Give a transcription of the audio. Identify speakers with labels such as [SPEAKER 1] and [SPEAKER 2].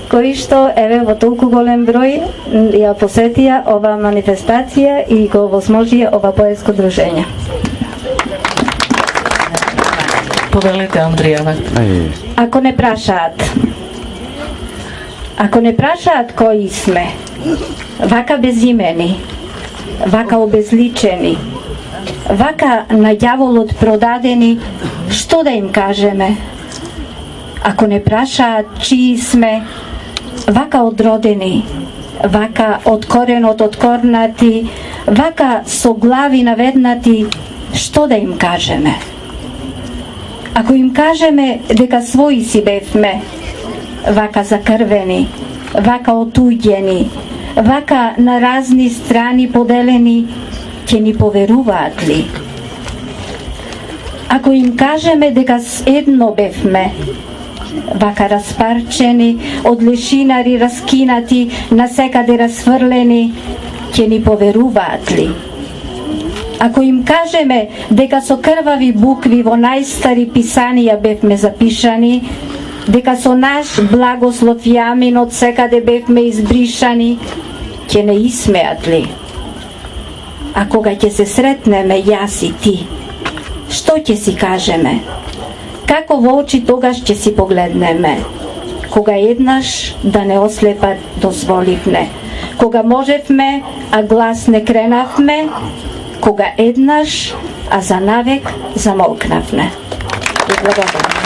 [SPEAKER 1] кои што еве во толку голем број ја посетија ова манифестација и го возможија ова поетско дружење.
[SPEAKER 2] Повелите, Андријана.
[SPEAKER 1] Ако не прашаат кои сме, вака безимени, вака обезличени, вака на ѓаволот продадени, што да им кажеме? Ако не прашаат чии сме, вака одродени, вака од коренот откорнати, вака со глави наведнати, што да им кажеме? Ако им кажеме дека свои си бевме, вака закрвени, вака отуѓени, вака на разни страни поделени, ќе ни поверуваат ли? Ако им кажеме дека едно бевме, вака распарчени, од лешинари раскинати, насекаде расфрлени, ќе ни поверуваат ли? Ако им кажеме дека со крвави букви во најстари писанија бевме запишани, дека со наш благослов јамин од секаде бевме избришани, ќе не исмеат ли? А кога ќе се сретнеме јас и ти, што ќе си кажеме? Како во очи тогаш ќе си погледнеме? Кога еднаш да не ослепат дозволивме, кога можевме, а глас не кренавме, кога еднаш, а за навек замолкнавме. Благодарам.